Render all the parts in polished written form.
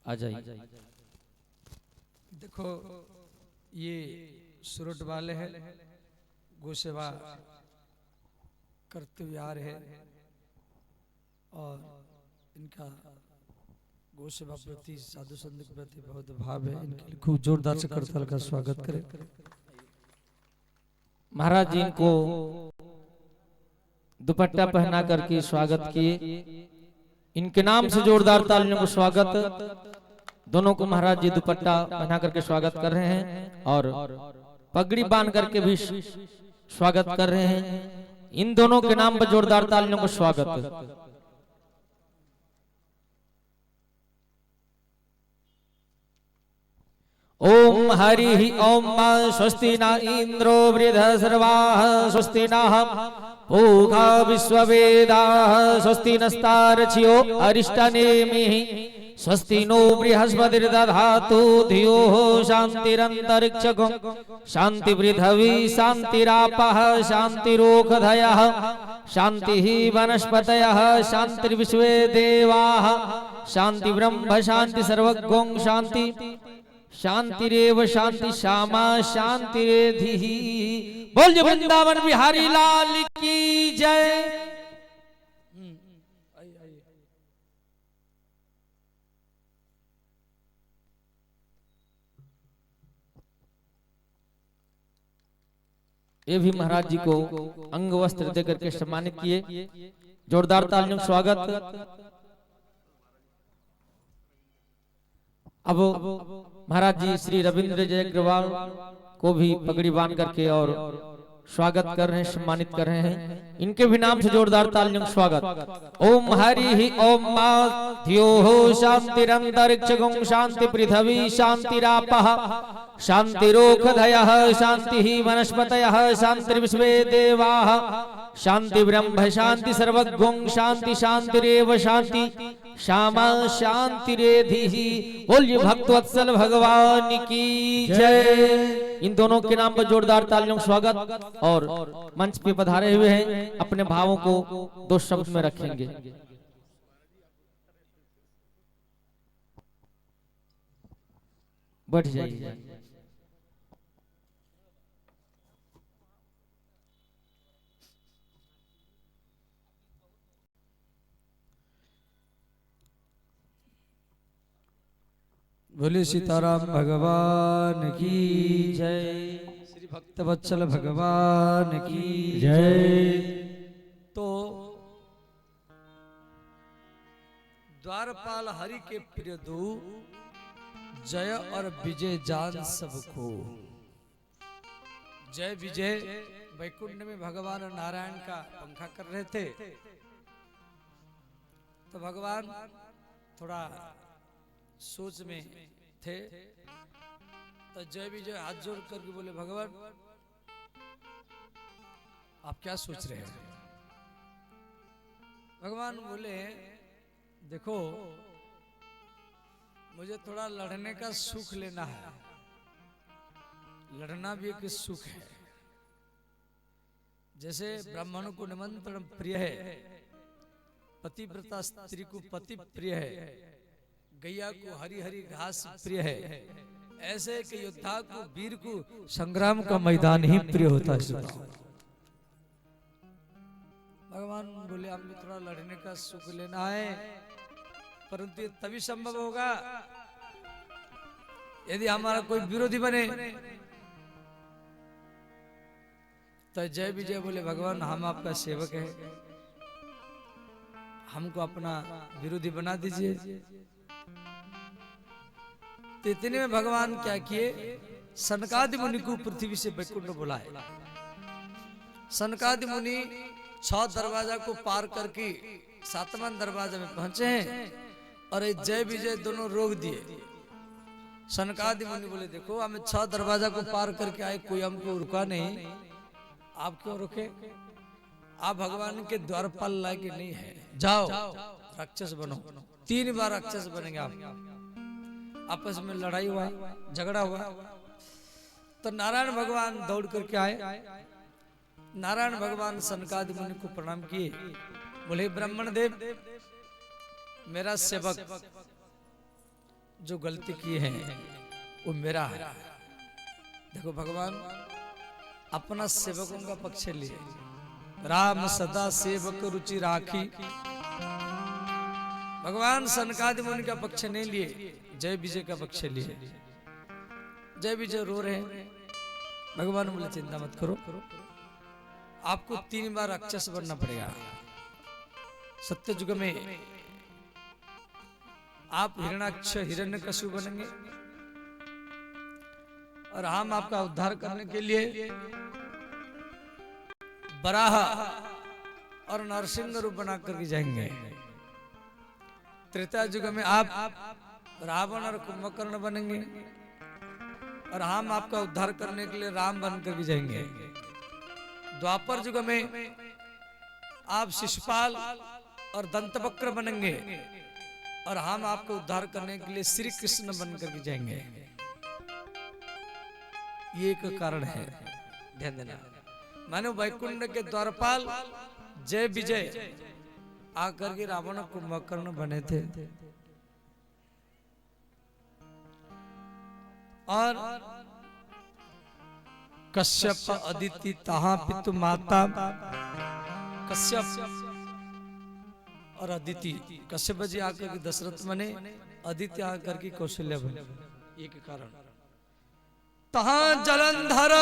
आ जाइए। देखो ये सुरट वाले हैं, गौ सेवा करते हुए आ रहे हैं और इनका गौ सेवा प्रति साधु संत के प्रति बहुत भाव है। इनके लिए खूब जोरदार से करताल का स्वागत करें। महाराज जी को दुपट्टा पहना करके स्वागत किए। इनके नाम से जोरदार तालियों को स्वागत। दोनों को महाराज जी दुपट्टा पहना करके स्वागत कर रहे हैं और पगड़ी बांध करके भी स्वागत कर रहे हैं। इन दोनों के नाम पर जोरदार तालियों को स्वागत। ओम हरि ओम स्वस्ति न इंद्रो वृद्धसर्वाः स्वस्ति नः पूषा विश्ववेदाः स्वस्ति नस्तार्क्ष्यो अरिष्टनेमिः स्वस्ति नो बृहस्पतिर्दधातु धियो शान्तिरन्तरिक्षं शान्ति पृथिवी शान्तिरापः शान्तिरोषधयः शान्तिः वनस्पतयः शान्तिर्विश्वे देवाः शान्ति ब्रह्म शान्ति सर्वगं शान्ति शांतिरेव शांति श्यामा शांतिरेधि। बोल वृंदावन बिहारी लाल की जय। ये भी महाराज जी को अंग वस्त्र देकर के सम्मानित किए। जोरदार तालियों से स्वागत। अब महाराज जी श्री रविंद्र जय अग्रवाल को भी पगड़ी बांध करके और स्वागत कर रहे हैं, सम्मानित कर रहे हैं। इनके भी नाम से जोरदार तालियों स्वागत। ओम हरि ओम धियो शांतिरंतरिक्षं शांति पृथिवी शांतिरापः शांतिरोषधयः शांति वनस्पतयः शांतिर्विश्वे देवाः शांति ब्रह्म शांति सर्वगं शांति शांतिरेव शांति श्यामा शांतिरेधि। बोलिए भक्तवत्सल भगवान की जय। इन दोनों के नाम पर जोरदार तालियों स्वागत और मंच पे पधारे हुए हैं। अपने भावों को दो शब्द में रखेंगे। बैठ जाइए। बोले सीताराम भगवान की जय। श्री भक्तवत्सल भगवान की जय। तो द्वारपाल हरि के प्रिय दू जय और विजय जान सबको। जय विजय वैकुंठ में भगवान नारायण का पंखा कर रहे थे तो भगवान थोड़ा सोच में थे तो जय विजय हाथ जोड़ करके बोले भगवान आप क्या सोच रहे हैं। भगवान बोले देखो मुझे थोड़ा लड़ने का सुख लेना है। लड़ना भी एक सुख है। जैसे ब्राह्मणों को निमंत्रण प्रिय है, पतिव्रता स्त्री को पति प्रिय है, गैया को हरी हरी घास प्रिय है, ऐसे कि योद्धा को वीर को संग्राम का मैदान ही प्रिय होता है। भगवान बोले आपने थोड़ा लड़ने का सुख लेना है परंतु ये तभी संभव होगा यदि हमारा कोई विरोधी बने। तो जय विजय बोले भगवान हम आपका सेवक है, हमको अपना विरोधी बना दीजिए। तो इतने में भगवान क्या किए, सनकादि मुनि को पृथ्वी से वैकुंठ बुलाए। सनकादि मुनि 6 दरवाजा को पार करके 7वां दरवाजा में पहुंचे हैं और जय विजय दोनों रोक दिए। सनकादि मुनि बोले देखो हमें 6 दरवाजा को पार करके आए, कोई हमको रुका नहीं, आप क्यों रुके? आप भगवान के द्वारपाल लायक नहीं है, जाओ राक्षस बनो। 3 बार राक्षस बनेंगे आप। आपस में लड़ाई हुआ, झगड़ा हुआ तो नारायण भगवान दौड़ करके आए। नारायण भगवान सनकादि मुनि को प्रणाम किए, बोले ब्राह्मण देव मेरा सेवक जो गलती की है वो मेरा है। देखो भगवान अपना सेवकों का पक्ष लिए, राम सदा सेवक रुचि राखी। भगवान सनकादि मुनि का पक्ष नहीं लिए, जय विजय का पक्ष लिए। जय विजय रो रहे हैं, भगवान बोले चिंता मत करो, आपको 3 बार राक्षस बनना पड़ेगा। सत्य युग में आप हिरण्याक्ष हिरण्यकशिपु बनेंगे और हम आपका उद्धार करने के लिए बराह और नरसिंह रूप बना करके जाएंगे। त्रेता युग में आप रावण और कुंभकर्ण बनेंगे और हम आपका उद्धार करने के लिए राम बन करके जाएंगे। द्वापर युग में आप शिशुपाल और दंतवक्र बनेंगे और हम आपको उद्धार करने के लिए श्री कृष्ण बन करके जाएंगे। ये एक कारण है, ध्यान देना। मानो वैकुंठ के द्वारपाल जय विजय आकर के रावण कुंभकर्ण बने थे और कश्यप अदिति तहा पितु माता। कश्यप और अदिति, कश्यप जी आकर के दशरथ बने, अदिति आकर के कौशल्या बने। एक कारण तहा जलंधर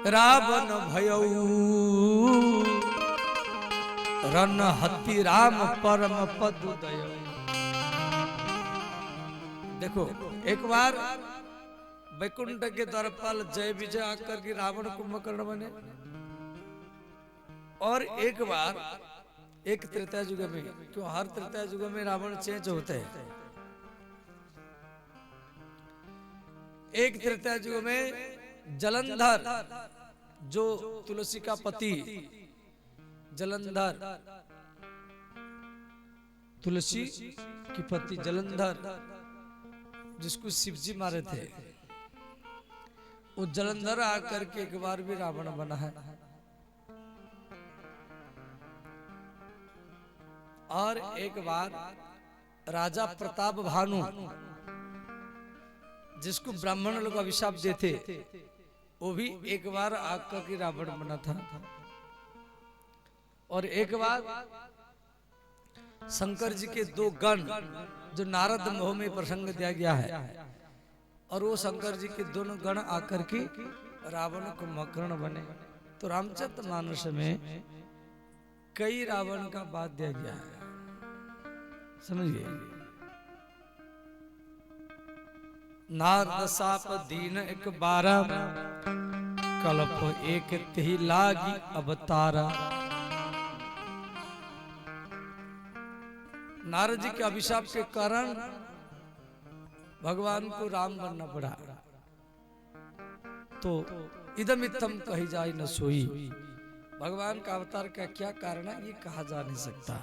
रावण भयऊ, रन हति राम परम पद उदय। देखो एक बार वैकुंठ के द्वारपाल जय विजय आकर के रावण कुंभकर्ण बने और एक बार एक त्रेता युग में, क्यों हर त्रेता युग में रावण चेंज होते हैं। एक त्रेता युग में जलंधर जो तुलसी का पति, जलंधर तुलसी की पति जलंधर जिसको शिवजी मारे थे, वो जलंधर आकर के एक बार भी रावण बना है। और एक बार राजा प्रताप भानु जिसको ब्राह्मण लोग अभिशाप देते, वो भी एक बार आकर के रावण बना था। और एक बार शंकर जी के 2 गण जो नारद मोह में प्रसंग दिया गया है, और वो शंकर जी के दोनों गण आकर के रावण कुंभकर्ण बने। तो रामचरितमानस में कई रावण का बात दिया गया है, समझिए। नारद साप दीन एक 12, कल्प एक तिहि लागी अवतारा। नारद जी के अभिशाप के कारण भगवान को राम बनना पड़ा। तो इदम इत्थम कही जाए न सोई, भगवान का अवतार का क्या कारण है ये कहा जा नहीं सकता।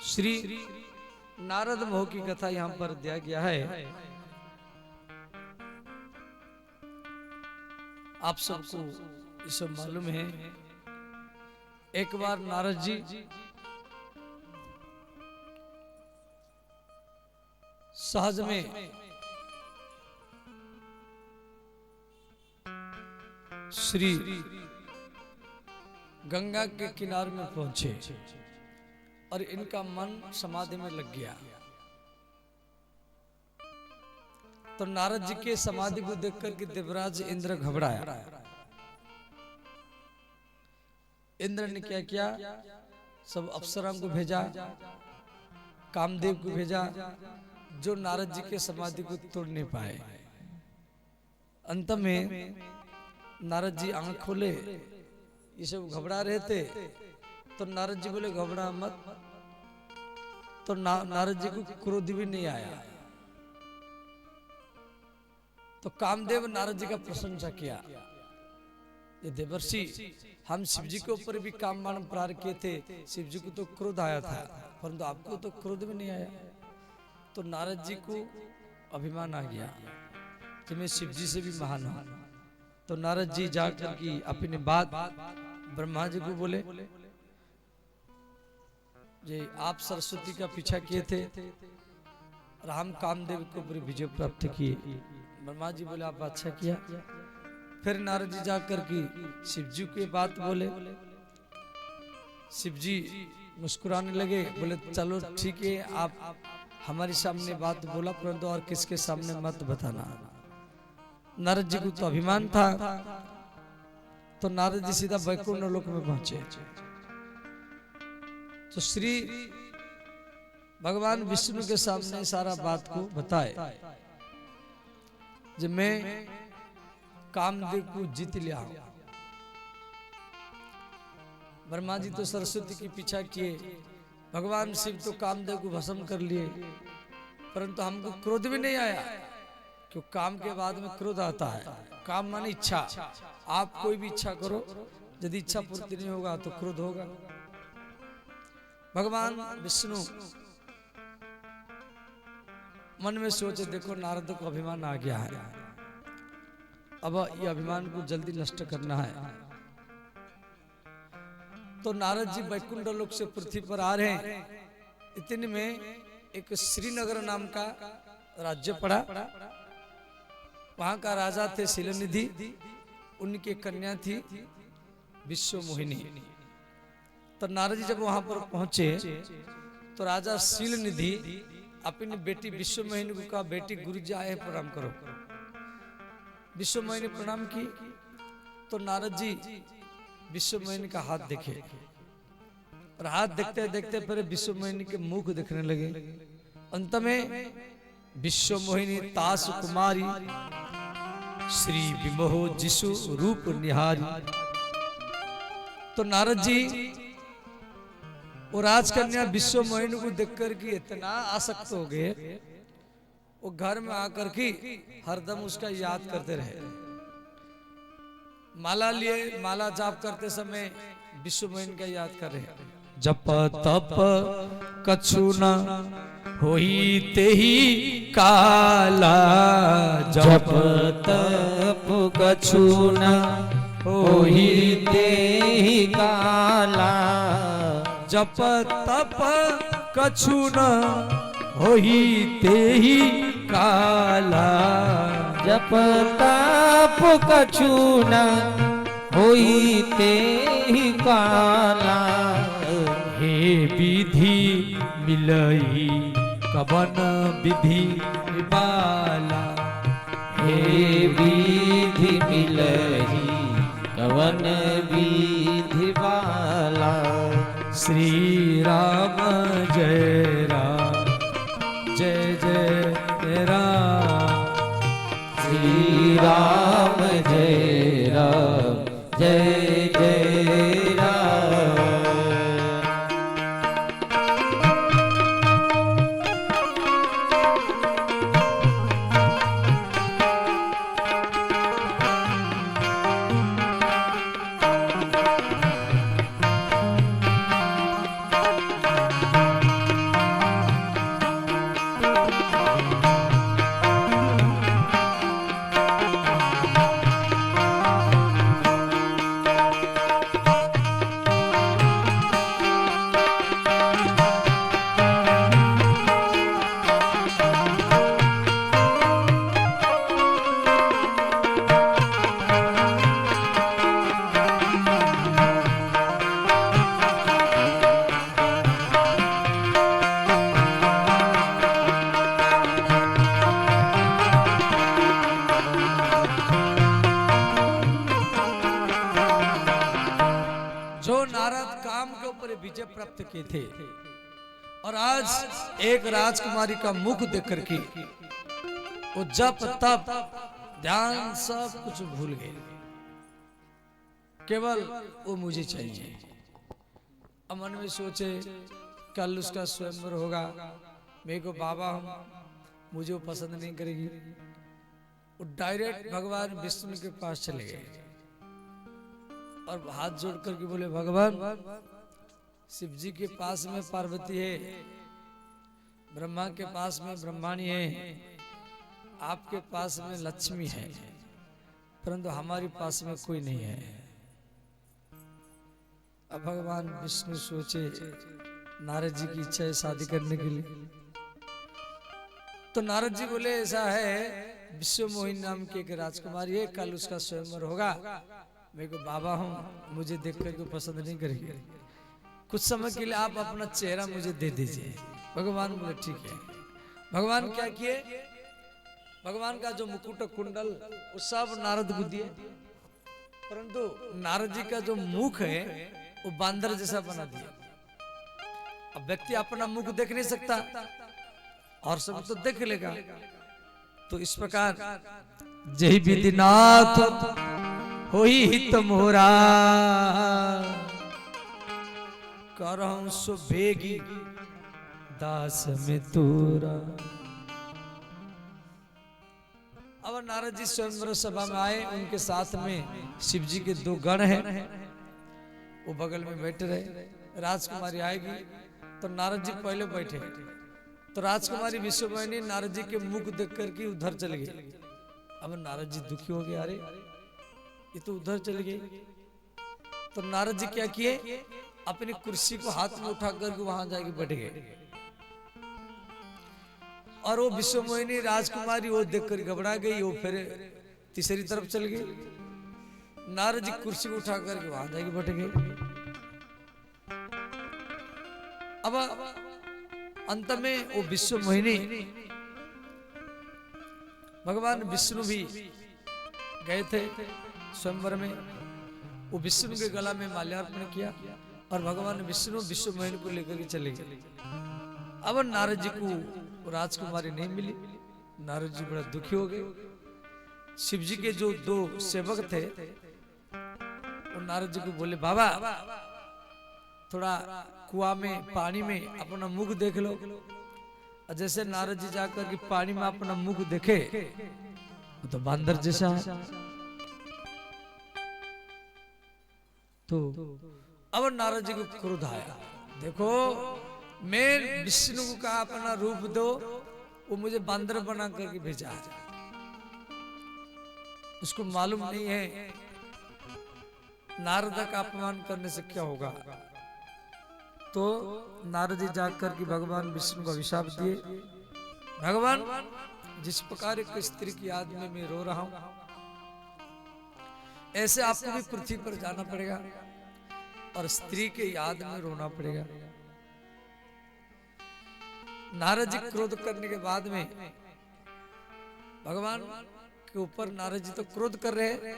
श्री नारद मोह की कथा यहां पर दिया गया है। आप सबको ये सब मालूम है। एक बार नारद जी सहज में श्री गंगा के किनारे में पहुंचे और इनका मन समाधि में लग गया। तो नारद जी के समाधि को देखकर के देवराज इंद्र घबराया। इंद्र ने क्या किया, सब अप्सराओं को भेजा, कामदेव को भेजा, जो नारद जी के समाधि को तोड़ नहीं पाए। अंत में नारद जी आंख खोले, ये सब घबरा रहे थे। तो नारद जी बोले घबरा मत। तो नारद जी को क्रोध भी नहीं आया। तो कामदेव नारद जी का प्रशंसा किया, ये देवर्षि हम शिव जी के ऊपर भी काम बाण प्रहार किए थे, शिव जी को तो क्रोध आया था, परंतु आपको तो क्रोध भी नहीं आया। तो नारद जी को अभिमान आ गया कि मैं शिव जी से भी महान हूं। तो नारद जी जाकर की अपनी बात ब्रह्मा जी को बोले। जे आप सरस्वती का पीछा किए थे, राम कामदेव को ऊपर विजय प्राप्त किए। ब्रह्मा जी बोले आप अच्छा किया। फिर नारद जी जाकर की शिव जी की बात बोले। शिव जी मुस्कुराने लगे, बोले चलो ठीक है, आप हमारे सामने बात बोला, परंतु और किसके सामने मत बताना। नारद जी को तो अभिमान था, तो नारद जी सीधा वैकुंठ लोक में पहुंचे। तो श्री भगवान विष्णु के सामने सारा बात को बताए, जब मैं कामदेव को जीत लिया हूं। ब्रह्मा जी तो सरस्वती की पीछा किए, भगवान शिव तो कामदेव को भस्म कर लिए, परंतु हमको क्रोध भी नहीं आया, क्योंकि काम के बाद में क्रोध आता है। काम माने इच्छा, आप कोई भी इच्छा करो, यदि इच्छा पूर्ति नहीं होगा तो क्रोध होगा। भगवान विष्णु मन में सोचे, देखो नारद को अभिमान आ गया है, अब ये अभिमान को जल्दी नष्ट करना है। तो नारद जी वैकुंठ लोक से पृथ्वी पर आ रहे हैं। इतने में एक श्रीनगर नाम का राज्य पड़ा, वहां का राजा थे शिलनिधि, उनकी कन्या थी विश्व मोहिनी। तो नारद जी जब वहां पर पहुंचे तो राजा शिलनिधि अपनी बेटी विश्व मोहिनी को कहा, बेटी गुरु जी आए प्रणाम करो। विश्व मोहिनी प्रणाम की, तो नारद जी विश्व मोहिनी का हाथ देखे, और हाथ देखते देखते फिर विश्व मोहिनी के मुख देखने लगे। अंत में विश्व मोहिनी तास कुमारी, श्री विमोह जिसु रूप निहारी। तो नारद जी वो राजकन्या विश्व मोहिनी को देखकर के इतना आसक्त हो गए, वो घर में आकर के हरदम उसका याद करते रहे। माला लिए, माला जाप करते समय विश्व मोहिनी का याद कर रहे। जप तप कछु न होई तेहि काला, जप तप कछु न होई तेहि काला। जप तप कछु न होई तेहि काला। जप तप कछु न होई तेहि काला। हे विधि मिलई कवन विधि बाला। हे विधि मिलही कवन विधि बाला। श्री राम जय राम, जय जय राम। श्री राम जय राम, जय जय राम। विजय प्राप्त किए थे, और आज एक राजकुमारी का मुख देख करके वो जप तप ध्यान सब कुछ भूल गए, केवल वो मुझे चाहिए। अब मन में सोचे कल उसका स्वयंवर होगा, मेरे को बाबा हूं, मुझे वो पसंद नहीं करेगी। वो डायरेक्ट भगवान विष्णु के पास चले गए और हाथ जोड़ करके बोले, भगवान शिव जी के पास में पार्वती है, ब्रह्मा के पास में ब्रह्माणी है, आपके पास में लक्ष्मी है, परंतु हमारे पास में कोई नहीं है। अब भगवान विष्णु सोचे नारद जी की इच्छा है शादी करने के लिए। तो नारद जी बोले ऐसा है, विश्व मोहिनी नाम की एक राजकुमारी है, कल उसका स्वयंवर होगा। मेरे को बाबा हूँ, मुझे देख करके पसंद नहीं करेगी, कुछ समय के लिए आप अपना चेहरा मुझे दे दीजिए। भगवान बोले ठीक है। भगवान क्या किए, भगवान का जो मुकुट कुंडल वो सब नारद को दिए, परंतु नारद जी का जो मुख है वो बांदर जैसा बना दिया। अब व्यक्ति अपना मुख देख नहीं सकता और सब तो देख लेगा। तो इस प्रकार जय विधिनाथ होई हित मोरा, करहूं सो बेगी दास में तोरा। अब नारद जी स्वयंवर सभा में आए, उनके साथ में शिव जी के दो गण हैं, वो बगल में बैठे रहे। राजकुमारी आएगी तो नारद जी पहले बैठे, तो राजकुमारी विश्वमोहिनी नारद जी के मुख देख करके उधर चले गई। अब नारद जी दुखी हो गए, अरे ये तो उधर चले गई। तो नारद जी क्या किए, अपनी कुर्सी को हाथ में उठा करके वहां जाके बैठ गए। और वो विश्वमोहिनी राजकुमारी वो देखकर घबरा गई, वो फिर तीसरी तरफ चल गई। नारद जी कुर्सी को उठा करके वहां जाके बैठ गए। अब अंत में वो विश्वमोहिनी, भगवान विष्णु भी गए थे स्वयंवर में, वो विष्णु के गला में माल्यार्पण किया और भगवान विष्णु विश्वमोहिनी को लेकर के चले गए। अब नारद जी को राजकुमारी नहीं मिली, नारद जी बड़ा दुखी हो गए। शिव जी के जो दो सेवक थे वो नारद जी को बोले, बाबा थोड़ा कुआं में पानी में अपना मुख देख लो। और जैसे नारद जी जाकर के पानी में अपना मुख देखे तो बांदर जैसा है। तो अब नारद जी को क्रोध आया, देखो मैं विष्णु का अपना रूप दो, वो मुझे बांदर बना करके भेजा है, उसको मालूम नहीं है नारद का अपमान करने से क्या होगा। तो नारद जी जाकर के भगवान विष्णु को अभिशाप दिए, भगवान जिस प्रकार एक स्त्री की याद में मैं रो रहा हूं, ऐसे आपको भी पृथ्वी पर जाना पड़ेगा और स्त्री के याद में रोना पड़ेगा। नारद जी क्रोध करने के बाद में भगवान के ऊपर नारद जी तो क्रोध कर रहे हैं,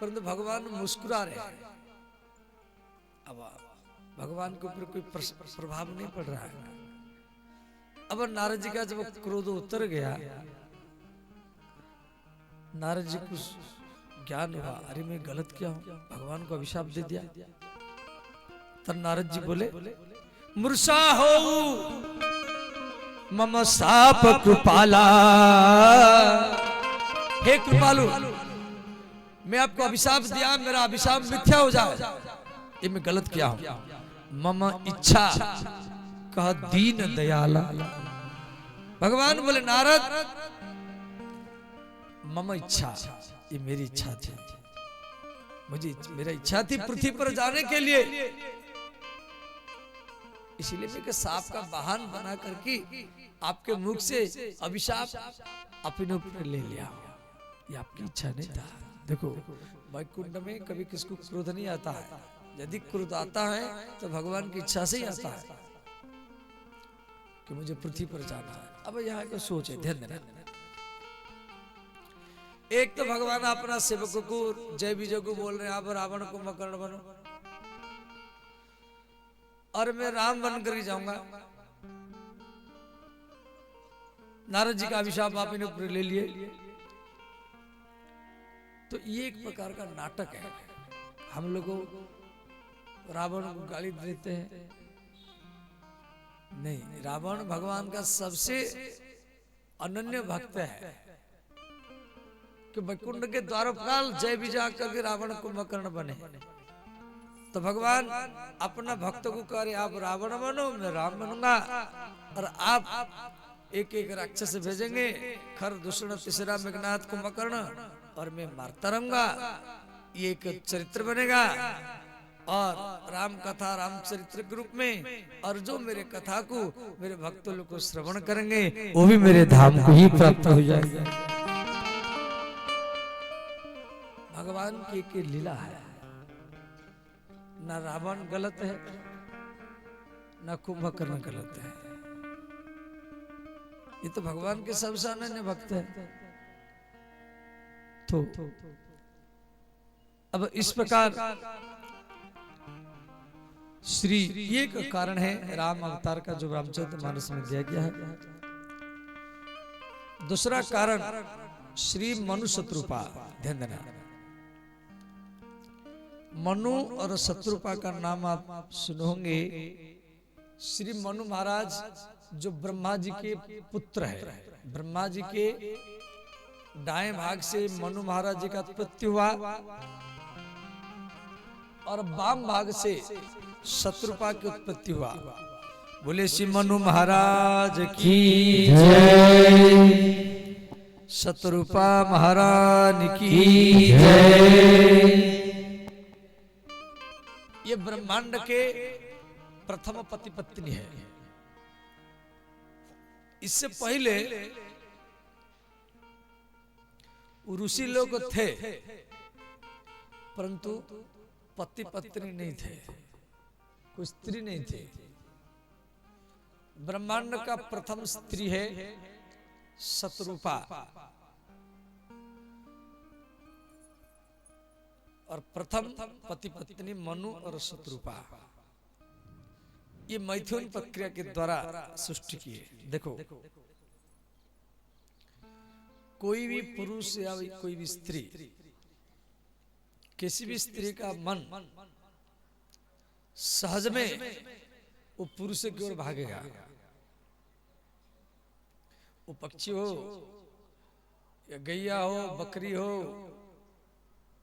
परंतु भगवान मुस्कुरा रहे हैं। अब भगवान के ऊपर कोई प्रभाव नहीं पड़ रहा है। अब नारद जी का जब क्रोध उतर गया, नारद जी को ज्ञान हुआ, अरे मैं गलत क्या हूं, भगवान को अभिशाप दे दिया। तब नारद जी बोले, मूर्छा हो मम साप कृपाला, हे कृपालु मैं आपको अभिशाप दिया, मेरा अभिशाप मिथ्या हो जाए, ये मैं गलत किया हूं। मम इच्छा कह दीन दयाला, भगवान बोले नारद मम इच्छा, ये मेरी इच्छा थी, मुझे मेरा इच्छा थी पृथ्वी पर जाने के लिए, इसीलिए मैं सांप का वाहन बना करके आपके मुख से अभिशाप अपने ऊपर ले लिया। ये आपकी इच्छा नहीं था। देखो वैकुंठ में कभी किसको क्रोध नहीं आता है, यदि क्रोध आता है तो भगवान की इच्छा से ही आता है कि मुझे पृथ्वी पर जाना है। अब यहाँ का सोच है, ध्यान देना। एक तो भगवान अपना सेवकों को जय विजय को बोल रहे हैं, आप रावण को मकर्ण बनो और मैं राम बन कर जाऊंगा। नारद जी का अभिशाप आपने ऊपर ले लिए। तो ये एक प्रकार का नाटक है। हम लोगों रावण को गाली देते हैं, नहीं, रावण भगवान का सबसे अनन्य भक्त है कि वैकुंठ के द्वारपाल जय विजय करके रावण कुंभकर्ण बने। तो भगवान अपना भक्त को कह रहे, आप रावण बनो, मैं राम बनूंगा और आप एक एक राक्षस भेजेंगे, खर दूषण तीसरा मेघनाथ कुंभकर्ण, और मैं मारता रहूंगा। ये एक चरित्र बनेगा और राम कथा रामचरित्र के रूप में, और जो मेरे कथा को मेरे भक्त लोग को श्रवण करेंगे वो भी मेरे धाम को ही प्राप्त हो जाएगा। भगवान की एक लीला है, ना रावण गलत है ना कुंभकर्ण गलत है, ये तो भगवान के सबसे अनन्य भक्त है। तो अब इस प्रकार श्री, ये एक कारण है राम अवतार का जो रामचरितमानस में दिया गया है। दूसरा कारण श्री मनु शत्रुपा, ध्यान देना, मनु और शत्रुपा का नाम आप सुनोगे। श्री मनु महाराज जो ब्रह्मा जी के पुत्र है, ब्रह्मा जी के दाएं भाग से मनु महाराज जी का उत्पत्ति हुआ और वाम भाग से शत्रुपा की उत्पत्ति हुआ। बोले श्री मनु महाराज की जय, शत्रुपा महाराज की जय। ये ब्रह्मांड के प्रथम पति पत्नी है। इससे पहले ऋषि लोग थे परंतु पति पत्नी नहीं थे, कोई स्त्री नहीं थी। ब्रह्मांड का प्रथम स्त्री है शत्रुपा और प्रथम पति पत्नी मनु और शत्रुपा। ये मैथुन प्रक्रिया के द्वारा सृष्टि की है। देखो, कोई भी पुरुष या कोई भी स्त्री, किसी भी स्त्री का मन सहज में वो पुरुष की ओर भागेगा। वो पक्षी हो या गैया हो, बकरी हो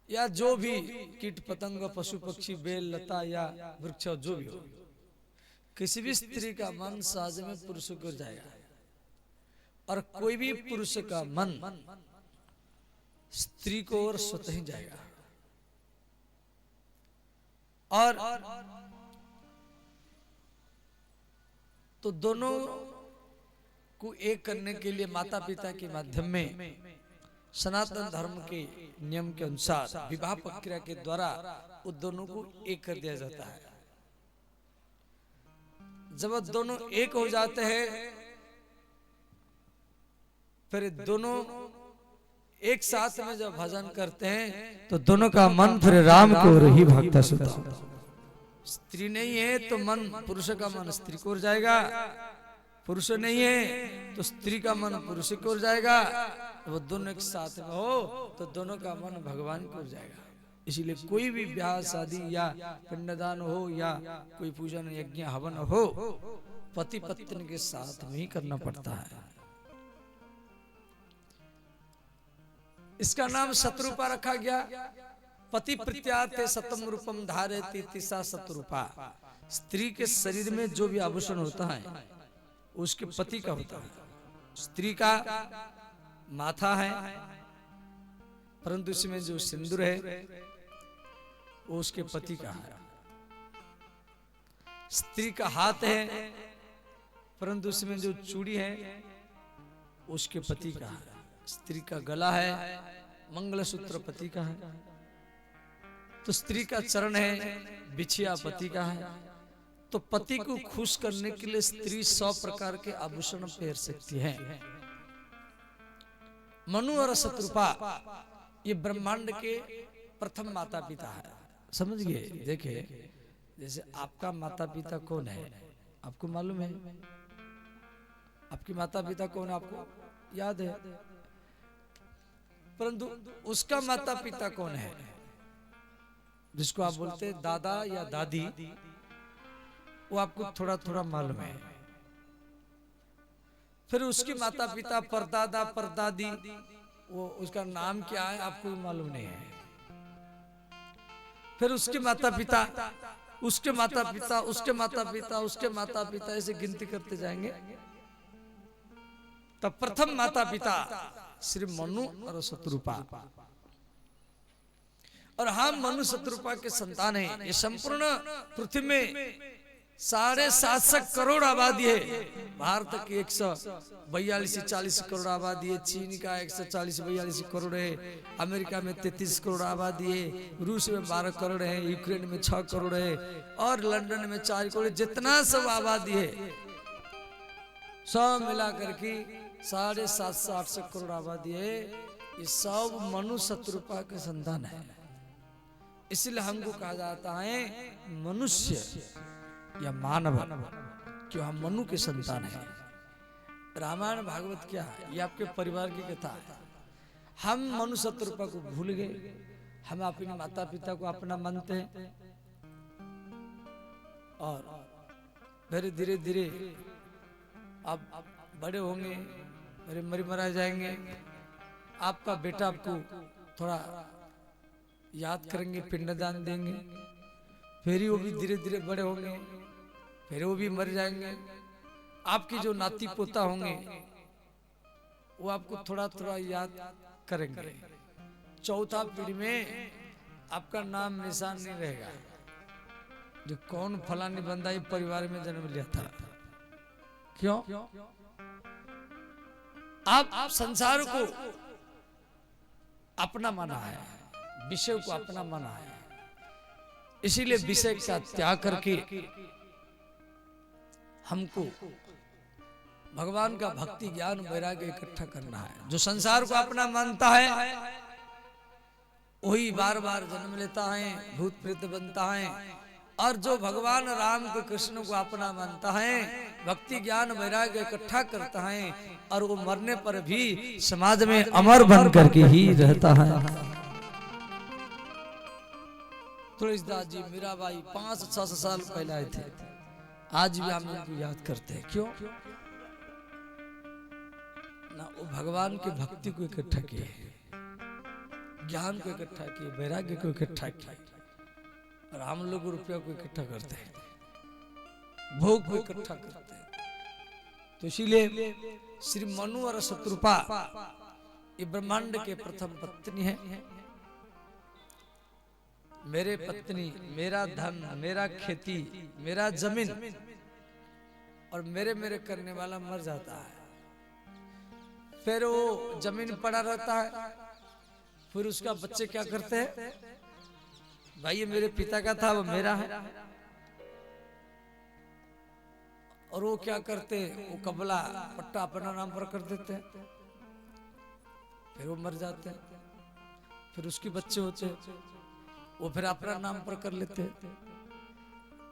या जो भी कीट पतंग पशु पक्षी बेल लता या वृक्ष जो भी हो, किसी भी स्त्री का मन सहज में पुरुष की ओर जाएगा। और कोई भी पुरुष का मन स्त्री को ओर स्वतः ही जाएगा। और तो दोनों को एक करने के लिए माता पिता के माध्यम में सनातन धर्म के नियम के अनुसार विवाह प्रक्रिया के द्वारा उन दोनों को एक कर दिया जाता है। जब दोनों एक हो जाते हैं फिर दोनों एक साथ में जब भजन करते हैं तो दोनों का मन फिर राम की ओर ही भागता सुता। स्त्री नहीं है तो मन, पुरुष का मन स्त्री की ओर जाएगा, पुरुष नहीं है तो स्त्री का मन पुरुष की ओर जाएगा। वो दोनों एक साथ में हो तो दोनों का मन भगवान की ओर जाएगा। इसीलिए कोई भी ब्याह शादी या पिंडदान हो या कोई पूजन यज्ञ हवन हो, पति पत्नी के साथ में ही करना पड़ता है। इसका नाम शत्रुपा रखा गया। पति प्रत्याते सतम रूपम धारयति तिसा शत्रुपा। स्त्री के शरीर में जो भी आभूषण होता है उसके पति का होता है। स्त्री का माथा है परंतु इसमें जो सिंदूर है वो उसके पति का है। स्त्री का हाथ है परंतु उसमें जो चूड़ी है उसके पति का है। स्त्री का गला है, मंगलसूत्र पति का है। तो स्त्री का चरण है, बिछिया पति का है। तो पति को खुश करने के लिए स्त्री 100 प्रकार के आभूषण पहन सकती है। मनु और शत्रुपा ये ब्रह्मांड के प्रथम माता पिता है। समझ गए? देखिए, जैसे आपका माता पिता कौन है आपको मालूम है? आपकी माता पिता कौन है आपको याद है? परंतु उसका माता पिता कौन है जिसको आप बोलते हैं दादा या दादी, वो आपको थोड़ा थोड़ा मालूम है। फिर उसके माता पिता परदादा परदादी, वो उसका नाम क्या है आपको मालूम नहीं है। फिर उसके माता पिता, उसके माता पिता, उसके माता पिता, उसके माता पिता, ऐसे गिनती करते जाएंगे। तब प्रथम माता पिता श्री मनु और शत्रुपा। और हम मनुष्य शत्रुपा के संतान हैं। ये संपूर्ण पृथ्वी में 750 करोड़ आबादी है। भारत की 142-40 करोड़ आबादी है। चीन का 140-42 करोड़ है। अमेरिका में 33 करोड़ आबादी है। रूस में 12 करोड़ है। यूक्रेन में 6 करोड़ है। और लंदन में 4 करोड़। जितना सब आबादी है सब मिला करके 750-800 करोड़ आबादी है। ये सब मनुष्य शत्रुपा के संतान है। इसलिए हमको कहा जाता है मनुष्य या मानव, क्यों हम मनु के संतान हैं। रामायण भागवत क्या है? ये आपके परिवार की कथा है। हम मनु शत्रुपा को भूल गए। हम अपने माता पिता को अपना मानते हैं और फिर धीरे धीरे आप बड़े होंगे, मेरे मरा जाएंगे। आपका बेटा आपको थोड़ा याद करेंगे, पिंडदान देंगे। फिर वो भी धीरे धीरे बड़े होंगे, फिर वो भी मर जाएंगे। आपकी जो नाती पोता होंगे वो आपको थोड़ा थोड़ा याद करेंगे। चौथा पीढ़ी में आपका नाम निशान नहीं रहेगा। जो कौन फलानी बंदा परिवार में जन्म लिया था। क्यों? आप संसार को अपना माना है, विषय को अपना माना है। इसीलिए विषय का त्याग करके हमको भगवान का भक्ति ज्ञान वैराग्य इकट्ठा करना है। जो संसार को अपना मानता है वही बार बार जन्म लेता है, भूत प्रेत बनता है। और जो भगवान राम को कृष्ण को अपना मानता है, भक्ति ज्ञान वैराग्य इकट्ठा करता है और वो मरने पर भी समाज में अमर बन करके ही रहता है। तुलसीदास जी, मीराबाई 500-600 साल पहले आए थे। आज भी हम उनको याद करते हैं। क्यों ना? वो भगवान की भक्ति को इकट्ठा किए, ज्ञान को इकट्ठा किए, वैराग्य को इकट्ठा किए। और हम लोग रुपया को इकट्ठा करते हैं, भोग को इकट्ठा करते हैं। तो इसीलिए श्री मनु और शत्रुपा ये ब्रह्मांड के प्रथम पत्नी है। मेरे पत्नी, मेरा धन, मेरा खेती, मेरा जमीन और मेरे करने वाला मर जाता है। फिर वो जमीन पड़ा रहता है। फिर उसका बच्चे क्या करते हैं? भाई ये मेरे पिता का था, वो मेरा है। और वो क्या करते? वो कबला पट्टा अपना नाम पर कर देते हैं। फिर वो मर जाते हैं। फिर उसके बच्चे होते हैं, वो फिर अपना नाम पर कर लेते हैं।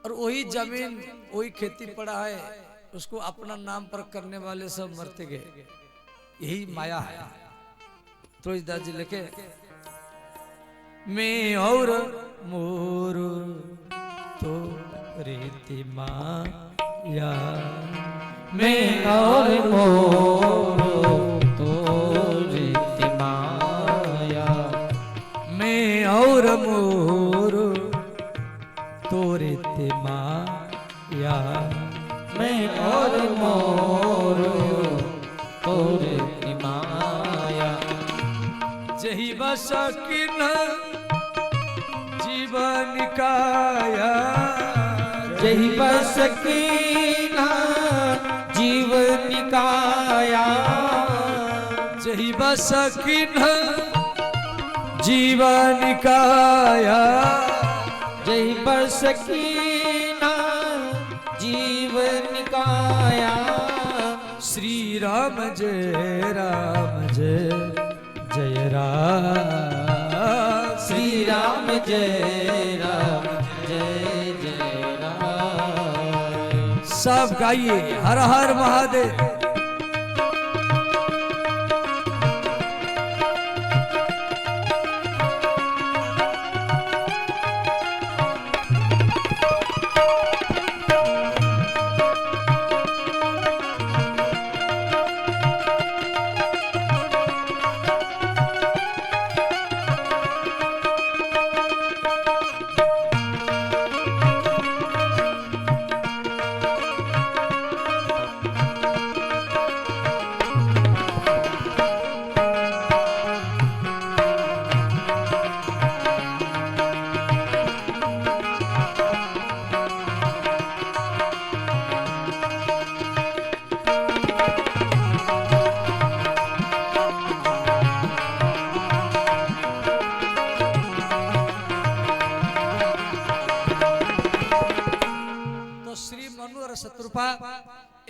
और वही जमीन, वही खेती पड़ा है, उसको अपना नाम पर करने वाले सब मरते गए। यही माया है। तुलसीदास जी लिखे, मैं और मोर तो रीति माया, मैं और मोर तो रीति माया, मैं और मोर तो रीति माया, मैं और मोर तो रीति माया। जही बस किन जीवन काया, जही बस कीना जीवन काया, जही बस किन जीवन काया, जही बस कीना जीवन काया। श्री राम जय राम जय जय राम, श्री राम जय राम जय जय राम। सब गाइए हर हर महादेव।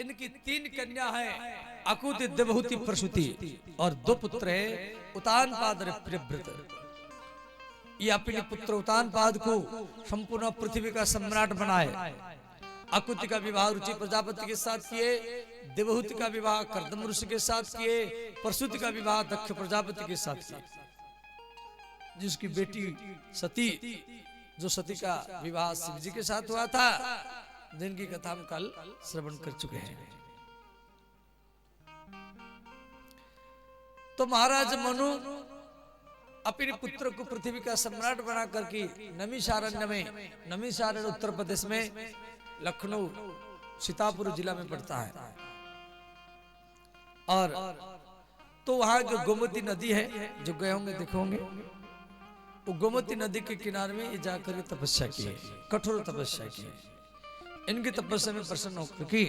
इनकी 3 कन्या है, अकुति, देवहूति, प्रसूति, और 2 पुत्र है, उतानपाद और प्रियव्रत। ये अपने पुत्र उतानपाद को संपूर्ण पृथ्वी का सम्राट बनाए। अकुति का विवाह रुचि प्रजापति के साथ किए, देवहूति का विवाह कर्दम ऋषि के साथ किए, प्रसूति का विवाह दक्ष प्रजापति के साथ किए। जिसकी बेटी सती, जो सती का विवाह शिव जी के साथ हुआ था, जिनकी कथा हम कल श्रवण कर चुके हैं। तो महाराज मनु अपने पुत्र को पृथ्वी का सम्राट बना करके नमिषारण्य में, नमिषारण्य उत्तर प्रदेश में लखनऊ सीतापुर जिला में पड़ता है, और तो वहां जो गोमती नदी है, जो गए होंगे देखे होंगे, वो गोमती नदी के किनारे में ये जाकर तपस्या की है, कठोर तपस्या की है। इनकी तपस्या में प्रसन्न होकर की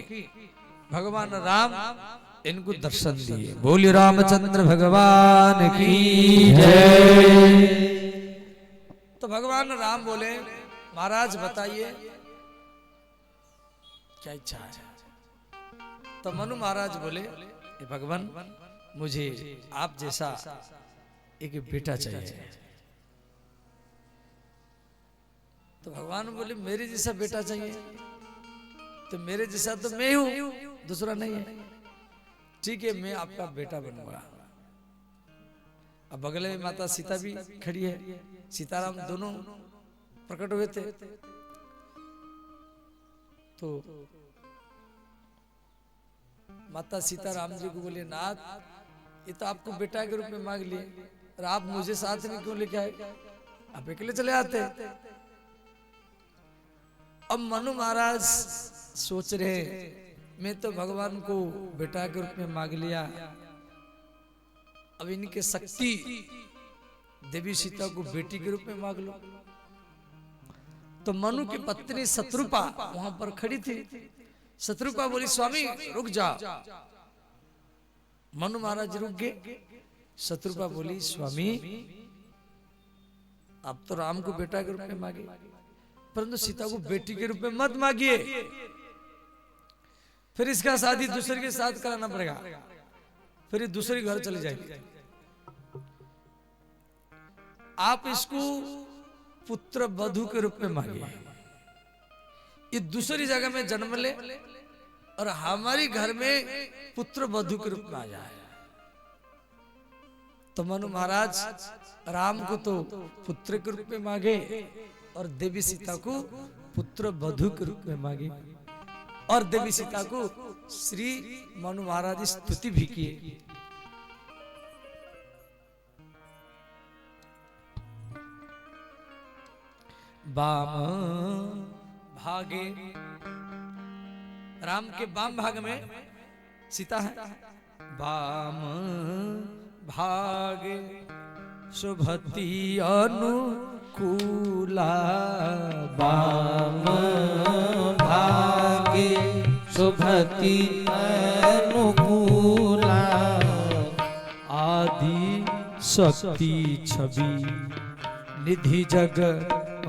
भगवान राम इनको दर्शन दिए। बोलिए रामचंद्र भगवान की जय। तो भगवान राम बोले, महाराज बताइए क्या इच्छा है। तो मनु महाराज बोले, भगवान मुझे आप जैसा एक बेटा चाहिए। तो भगवान बोले, मेरे जैसा बेटा चाहिए? तो मेरे जैसा तो मैं हूं, दूसरा नहीं है। ठीक है, मैं आपका बेटा बनूंगा। अब बगल में माता सीता भी खड़ी है, सीताराम दोनों प्रकट हुए थे। तो माता सीताराम जी को बोले, नाथ ये तो आपको बेटा के रूप में मांग लिए, और आप मुझे साथ में क्यों लेके आए? आप अकेले चले आते। अब मनु महाराज सोच रहे, मैं तो भगवान को बेटा के रूप में मांग लिया, अब इनके शक्ति देवी सीता को बेटी के रूप में मांग लो। तो मनु की पत्नी शत्रुपा वहां पर खड़ी थी। शत्रुपा बोली, स्वामी रुक जाओ। मनु महाराज रुक गए। शत्रुपा बोली, स्वामी आप तो राम को बेटा के रूप में मांगे, परंतु सीता को बेटी के रूप में मत मांगिए, फिर इसका शादी दूसरे के साथ कराना पड़ेगा, फिर दूसरे घर चले जाएगी। आप इसको पुत्र वधू के रूप में मांगिए, ये दूसरी जगह में जन्म ले और हमारी घर में पुत्र वधू के रूप में आ जाए। तो मनु महाराज राम को तो पुत्र के रूप में मांगे और देवी सीता को पुत्र वधू के रूप में मांगे, और देवी सीता को श्री मनु महाराज स्तुति भी किए। वाम भागे, राम के वाम भाग में सीता है। वाम भागे शुभति अनुकूला, वाम भागे शुभति अनुकूला, आदि शक्ति छवि निधि जग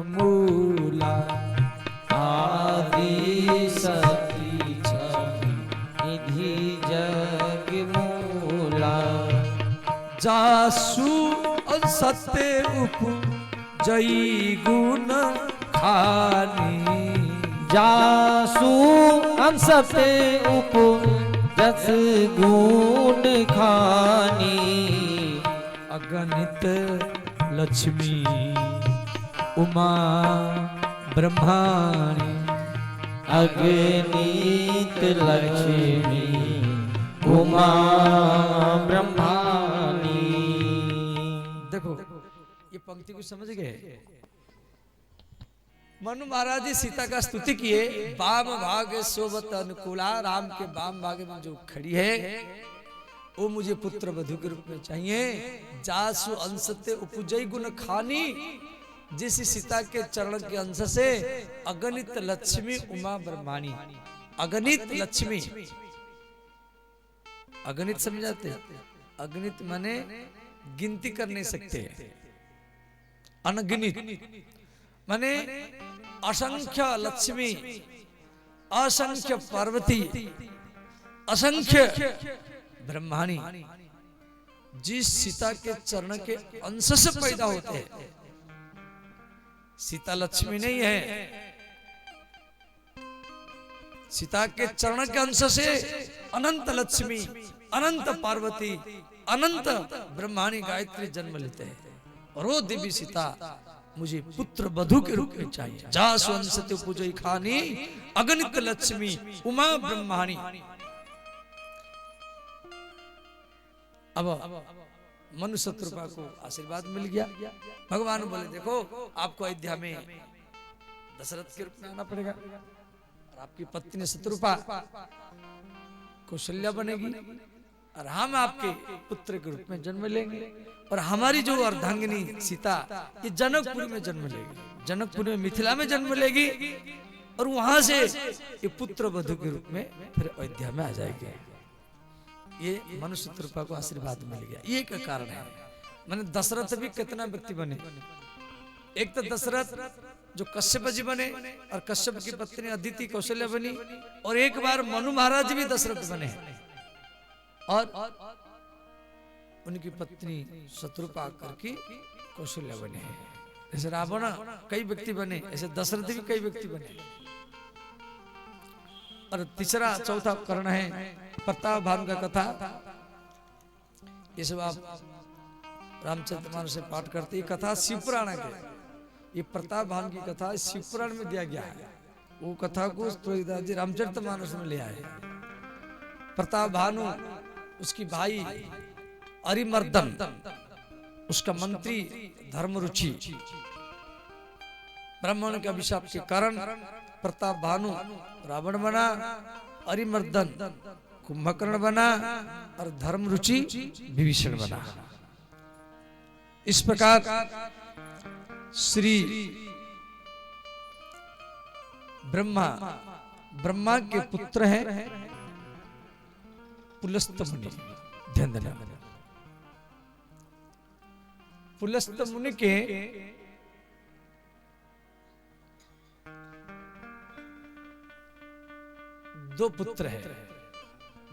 मूला। आदि शक्ति छवि निधि जग मूला, जासु सत्य उपजई गुण खानी। जासु अंसते उपजस गुण खानी, अगणित लक्ष्मी उमा ब्रह्माणी। अगणित लक्ष्मी उमा ब्रह्माणी। देखो ये पंक्ति को समझ गए। मनु महाराज जी सीता का स्तुति किए। वाम भाग शोभत अनुकूला, राम के वाम भाग में जो खड़ी है वो मुझे पुत्र वधू के रूप में चाहिए। जासु अंशते उपजई गुण खानी, जिस सीता के चरण के अंश से अगणित लक्ष्मी उमा ब्रह्माणी। अगणित लक्ष्मी, अगणित समझाते, अगणित माने गिनती कर नहीं सकते, अनगिनित माने असंख्य लक्ष्मी, असंख्य पार्वती, असंख्य ब्रह्माणी जिस सीता के चरण के अंश से पैदा होते हैं। सीता लक्ष्मी नहीं है, सीता के चरण के अंश से अनंत लक्ष्मी, अनंत पार्वती, अनंत ब्रह्माणी गायत्री जन्म लेते हैं। और वो देवी सीता मुझे पुत्र वधु के रूप में चाहिए। जासु अंशते पूजई खानी अगणित लक्ष्मी उमा ब्रह्माणी। अब मनु शत्रुपा को आशीर्वाद मिल गया। भगवान बोले देखो आपको अयोध्या में दशरथ के रूप में आना पड़ेगा और आपकी पत्नी शत्रुपा कौशल्या बनेगी और हम आपके पुत्र के रूप में जन्म लेंगे। और हमारी जो अर्धांगिनी सीता ये जनकपुर में जन्म लेगी, जनकपुर में मिथिला में जन्म लेगी और वहां से ये पुत्र वधु के रूप में फिर अयोध्या में आ जाएगी। ये मनु शत्रुपा को आशीर्वाद मिल गया। ये क्या कारण है? मैंने दशरथ भी कितना व्यक्ति बने। एक तो दशरथ जो कश्यप जी बने और कश्यप की पत्नी अदिति कौशल्या बनी, और एक बार मनु महाराज भी दशरथ बने और उनकी पत्नी शत्रुपा करके कौशल्या बने हैं। ऐसे रावण कई व्यक्ति बने, ऐसे दशरथ भी कई व्यक्ति बने। और तीसरा चौथा करण है प्रताप भानु का कथा। ये सब आप रामचरितमानस से पाठ करते। ये कथा शिव पुराण के, ये प्रताप भानु की कथा शिव पुराण में दिया गया है। वो कथा को तुलसीदास जी रामचरितमानस में ले आए। प्रताप भानु, उसकी भाई अरिमर्दन, उसका मंत्री धर्मरुचि, ब्राह्मण के अभिशाप के कारण प्रताप भानु रावण बना, अरिमर्दन कुंभकर्ण बना और धर्मरुचि विभीषण बना। इस प्रकार श्री ब्रह्मा के पुत्र हैं पुलस्त मुनि। ध्यान देना, पुलस्त मुनि के दो पुत्र हैं।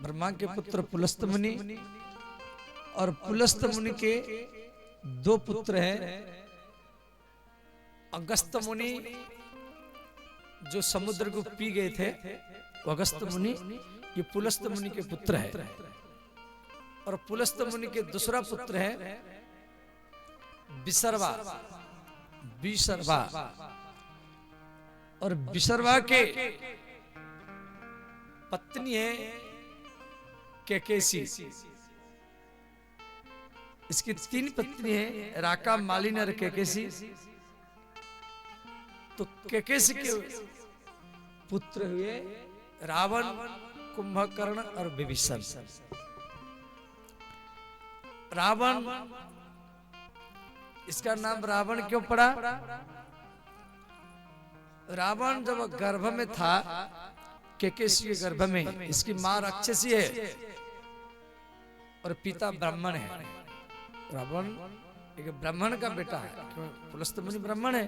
ब्रह्मा के पुत्र पुलस्त मुनि और पुलस्त मुनि के दो पुत्र हैं अगस्त मुनि, जो समुद्र को पी गए थे। अगस्त मुनि ये पुलस्त मुनि के पुत्र है। और पुलस्त मुनि के दूसरा पुत्र है विसर्वा। विसर्वा और विसर्वा के पत्नी है केकेसी। इसकी तीन पत्नी है, राका, मालिनी और केकेसी। तो केकेसी के पुत्र हुए रावण, कुंभकर्ण और विभीषण। रावण, इसका नाम रावण क्यों पड़ा? रावण जब गर्भ में था, केकेसी के गर्भ में, इसकी मां राक्षसी है और पिता ब्राह्मण है। रावण एक ब्राह्मण का बेटा है, पुलस्त मुनि ब्राह्मण है,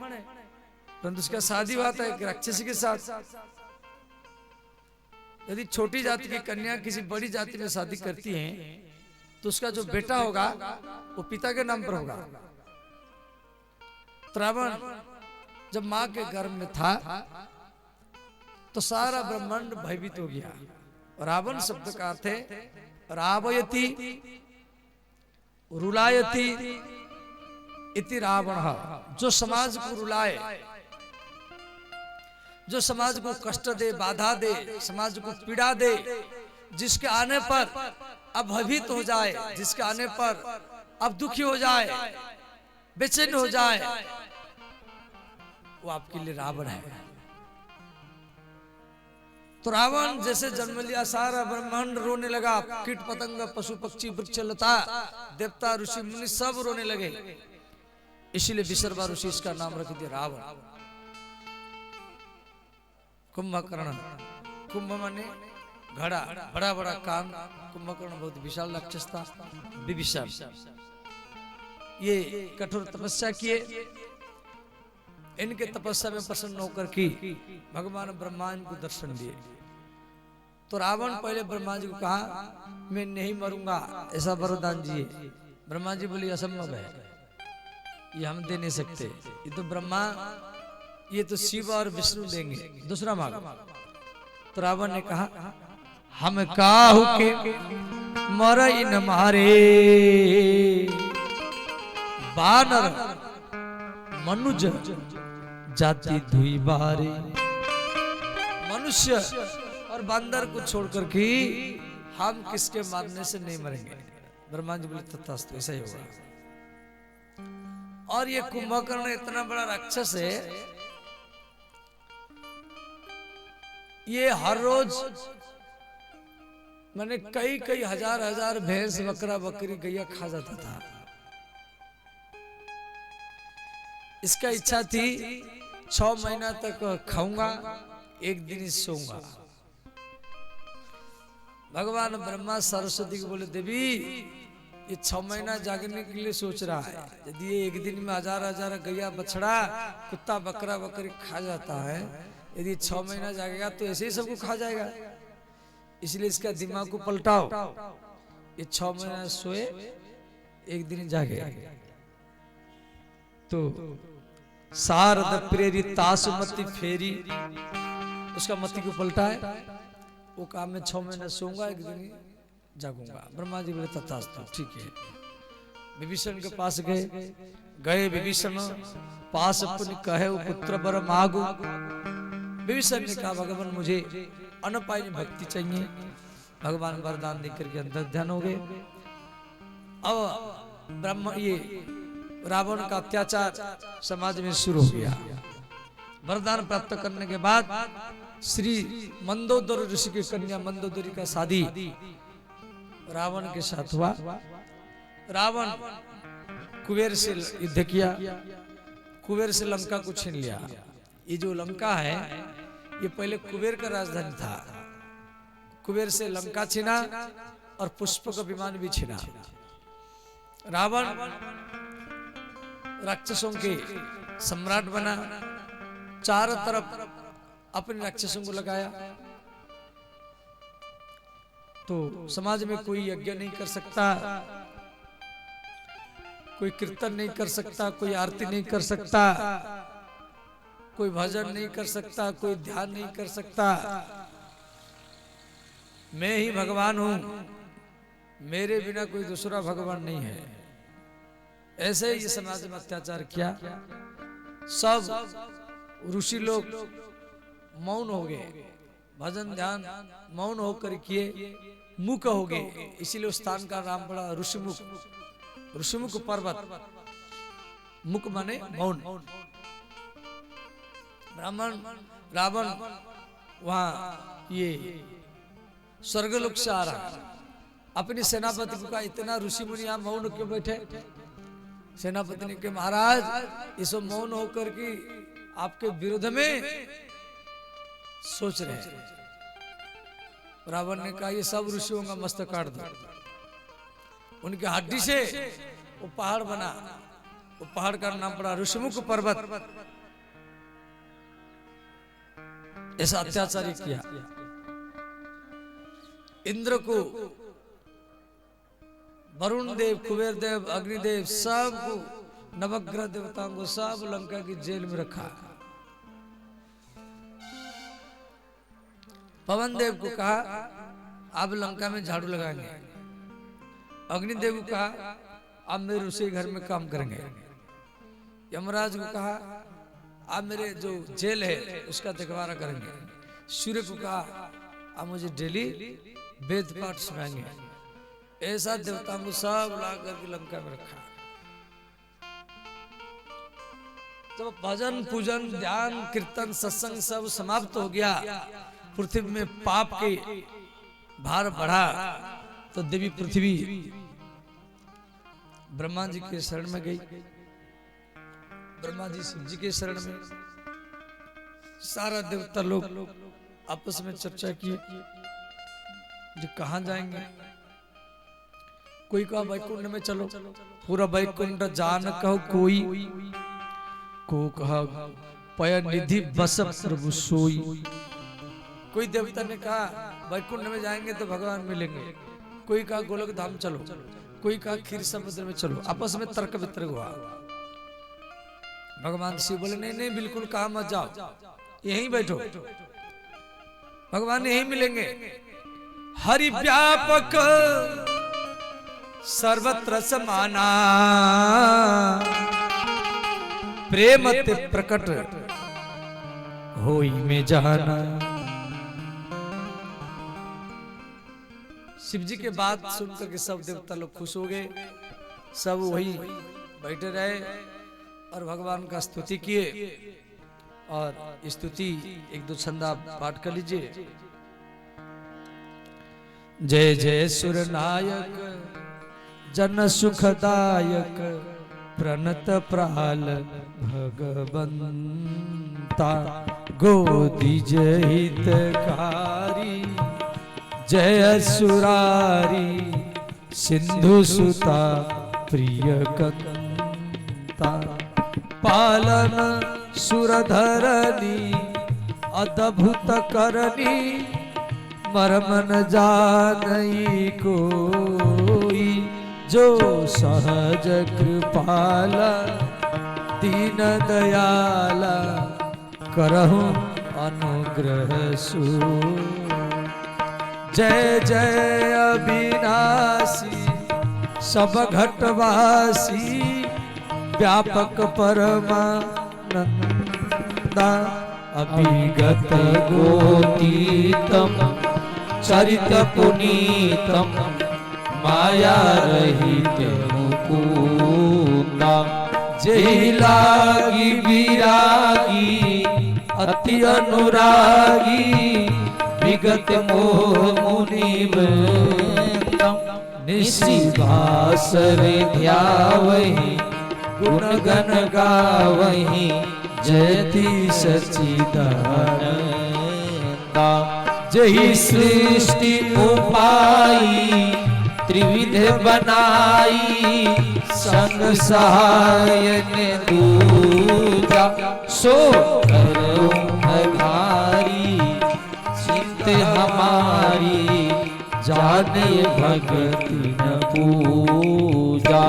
परंतु उसका शादी हुआ था एक राक्षसी के साथ। यदि छोटी जाति की कन्या किसी बड़ी जाति में शादी करती है तो उसका जो बेटा होगा वो पिता के नाम पर होगा। तो रावण जब मां के गर्भ में था तो सारा ब्रह्मांड भयभीत हो गया। रावण शब्द का अर्थ है रावयति, रुलायति इति रावण, जो समाज को रुलाए, जो समाज को कष्ट दे, बाधा दे, समाज को पीड़ा दे, जिसके आने पर अब भयभीत हो जाए, जिसके आने पर अब दुखी हो जाए, बेचैन हो जाए, वो आपके लिए रावण है। तो रावण जैसे जन्म लिया, सारा ब्रह्मांड रोने लगा। कीट पतंग, पशु पक्षी, वृक्ष लता, देवता, ऋषि मुनि सब रोने लगे। इसीलिए विसर्वा ऋषि इसका नाम रख दिया रावण। कुंभकर्ण, कुंभ माने घड़ा, बड़ा बड़ा कान। कुंभकर्ण बहुत विशाल राक्षस था। विभीषण ये कठोर तपस्या किए। इनके तपस्या में प्रसन्न होकर की भगवान ब्रह्मा इनको दर्शन दिए। तो रावण पहले ब्रह्मा जी को कहा मैं नहीं मरूंगा, ऐसा वरदान दिए। ब्रह्मा जी बोले असंभव है, ये हम दे नहीं सकते, ये तो ब्रह्मा, ये तो शिव और विष्णु देंगे, दूसरा मांग। तो रावण ने कहा हम काहू के मरई न मारे, बानर मनुज जाति धुई बारे। मनुष्य और बंदर को छोड़कर के हम किसके मारने से नहीं मरेंगे। ब्रह्मा जी बोले तथास्तु, ऐसा ही होगा। और ये कुंभकर्ण इतना बड़ा राक्षस है, ये हर रोज मैंने कई कई हजार भैंस बकरा बकरी गैया खा जाता था। इसका इच्छा थी 6 महीना तक खाऊंगा, एक दिन ही सोऊंगा। भगवान ब्रह्मा सरस्वती को बोले देवी ये 6 महीना जागने के लिए सोच रहा है, यदि ये एक दिन में हजार गैया बछड़ा कुत्ता बकरा बकरी खा जाता है, यदि 6 महीना जागेगा तो ऐसे ही सबको खा जाएगा। इसलिए इसका दिमाग को पलटाओ, ये 6 महीना सोए एक दिन जागे। तो शारद प्रेरित तासुमति फेरी, उसका मति को पलटाए, वो काम में 6 महीना सोऊंगा एक दिन जागूंगा। ब्रह्मा जी बोले तथास्तु, ठीक है। विभीषण के पास गए विभीषण पास पुण्य कहे पुत्र बर मागु। विभीषण ने कहा भगवान मुझे अनपायनी भक्ति चाहिए। भगवान वरदान देकर के अंदर ध्यान हो गए। अब ब्रह्म ये रावण का अत्याचार समाज में शुरू हो गया। वरदान प्राप्त करने के बाद श्री मंदोदर ऋषि की कन्या मंदोदरी का शादी रावण के साथ हुआ। रावण कुबेर से युद्ध किया, कुबेर से लंका को छीन लिया। ये जो लंका है ये पहले कुबेर का राजधानी था। कुबेर से लंका छीना और पुष्पक विमान भी छीना। रावण राक्षसों के सम्राट बना, चारों तरफ अपने राक्षसों को लगाया। तो समाज में कोई यज्ञ नहीं कर सकता, कोई कीर्तन नहीं कर सकता, कोई आरती नहीं कर सकता, कोई भजन नहीं कर सकता, कोई ध्यान नहीं कर सकता। मैं ही भगवान हूं, मेरे बिना कोई दूसरा भगवान नहीं है। ऐसे ही समाज में अत्याचार किया। सब ऋषि लोग मौन हो गए, भजन ध्यान मौन होकर किए, मुख हो गए। इसीलिए उस स्थान का नाम पड़ा ऋषिमुख। ऋषिमुख पर्वत, मुख माने मौन। रावण वहां ये स्वर्गलोक से आ रहा, अपनी सेनापति को कहा इतना ऋषि मुनि यहाँ मौन क्यों बैठे। सेनापति ने कहा महाराज ये सब मौन होकर के आपके विरुद्ध में सोच रहे हैं। रावण ने कहा ये सब ऋषियों का मस्तक काट दो। उनके हड्डी से वो पहाड़ बना, वो पहाड़ का नाम पड़ा ऋषिमुख पर्वत। ऐसा अत्याचार किया। इंद्र को, वरुण देव, कुबेर देव, अग्निदेव, सबको, नवग्रह देवताओं को सब लंका की जेल में रखा। पवन देव को कहा आप लंका में झाड़ू लगाएंगे। अग्निदेव को कहा आप मेरे रसोई घर में काम करेंगे। यमराज को कहा आप मेरे जो जेल है उसका देखभाल करेंगे। सूर्य को कहा आप मुझे डेली वेद पाठ सुनाएंगे। ऐसा देवताओं को सब ला करके लंका में रखा। जब भजन पूजन ध्यान कीर्तन सत्संग सब समाप्त हो गया, पृथ्वी में पाप के भार बढ़ा, तो देवी पृथ्वी ब्रह्मा जी के शरण में गई। ब्रह्मा जी शिव जी के शरण में। सारा देवता लोग आपस में चर्चा की जो कहां जाएंगे। कोई कहा वैकुंठ में चलो, पूरा वैकुंठ जान कहो कोई, को कहा पय निधि बस प्रभु सोई। कोई देवता ने कहा वैकुंठ में जाएंगे तो भगवान मिलेंगे, कोई कहा गोलक धाम चलो, कोई कहा क्षीर समुद्र में चलो, आपस में तर्क वितर्क हुआ। भगवान शिव बोले नहीं नहीं बिल्कुल कहा मत जाओ, यहीं बैठो, भगवान यहीं मिलेंगे। हरि व्यापक सर्वत्र समाना, प्रेम ते प्रकट होई में जाना। शिव जी के बात सुनकर के सब देवता लोग खुश हो गए, सब वही बैठे रहे और भगवान का स्तुति किए। और स्तुति एक दो छंदा पाठ कर लीजिए। जय जय सुर नायक जन सुखदायक, प्रणत प्राल भगवंता, गोदी जय हितकारी, जय सुरारी, सिंधु सुता प्रिय कंता, पालन सुरधरनी, अद्भुत करनी, मर्म न जानई कोई, जो सहज कृपाला, दीन दयाला, करहु अनुग्रह सु। जय जय अविनाशी सब घटवासी, व्यापक परमानंदा, अभिगत गोतीतम, चरित पुनीतम, माया रहित मुकुंदा, जय लागी विरागी अति अनुरागी, विगत मोह मुनि वृंदम, निशिभास ध्यावहि, गुण गण गावहि, जयति सच्चिदानंदा। जय सृष्टि उपाई, त्रिविध बनाई, संग सहायन दूजा, सो करो हमारी, चिंत हमारी, जाने भगति न पूजा।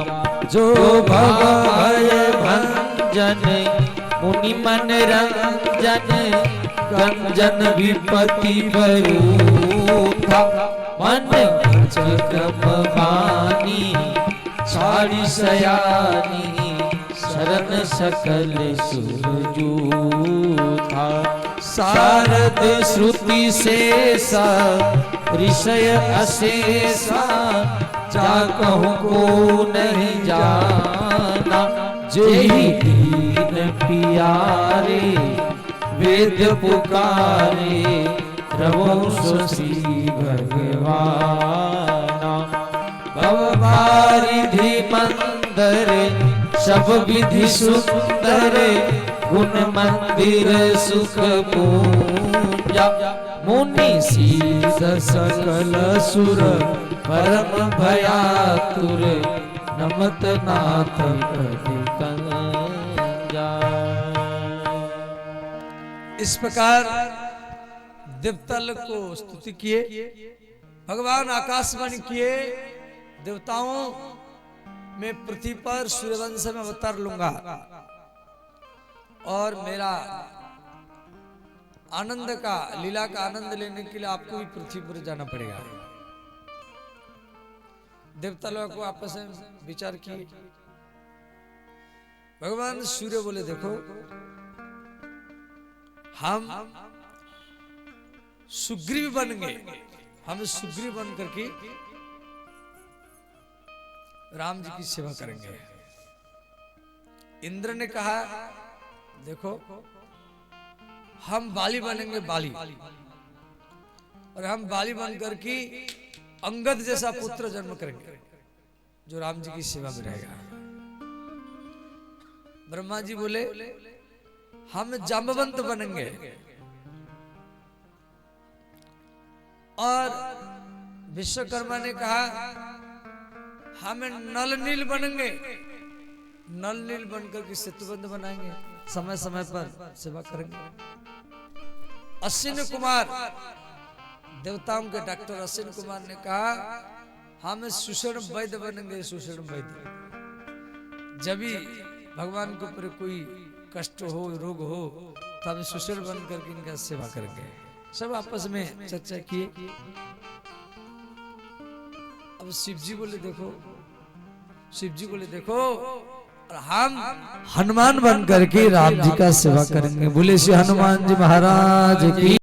जो भय भंजन, मुनि मन रंजन, गंजन विपति बरूथा, मन क्रम बानी, छाड़ी सयानी, शरण सकल सुरजूथा। शारद श्रुति शेषा, ऋषय अशेषा, जा कहूँ को नहीं जाना, जेहि दीन पियारे, वेद पुकारे, रवो सुसी भगवाना। भववारिधि मंदर, सब विधि सुंदर, गुण मंदिर सुख पूजा, मुनि सीध सकल सुर, परम भयातुर, नमत नाथ कंजा। इस प्रकार देवतल को स्तुति किए, भगवान आकाशवाणी किए, देवताओं मैं पृथ्वी पर सूर्यवंश में अवतार लूंगा और मेरा आनंद का, लीला का आनंद लेने के लिए आपको भी पृथ्वी पर जाना पड़ेगा। देवता लोग को आपस में विचार किए। भगवान सूर्य बोले देखो हम सुग्रीव बन गए, हम सुग्रीव बन करके राम जी की सेवा करेंगे। इंद्र ने कहा देखो हम बाली बनेंगे, बाली, और हम बाली बनकर के अंगद जैसा पुत्र जन्म करेंगे जो राम जी की सेवा में रहेगा। ब्रह्मा जी बोले हम जाम्बवंत बनेंगे और विश्वकर्मा ने कहा हम नल नील बनेंगे, नल नील बनकर के सेतुबंध बनाएंगे, समय समय पर सेवा करेंगे। अश्विन कुमार देवताओं के डॉक्टर अश्विन कुमार ने कहा हम सुषण वैद्य बनेंगे, सुषण वैद्य। जब भी भगवान के ऊपर कोई कष्ट हो, रोग हो, तो हम सुषण बन करके इनका सेवा करेंगे। सब आपस में चर्चा किए। अब शिव जी बोले देखो, शिव जी बोले देखो, और हम हनुमान बन करके राम जी का सेवा करेंगे। बोले श्री हनुमान जी महाराज की।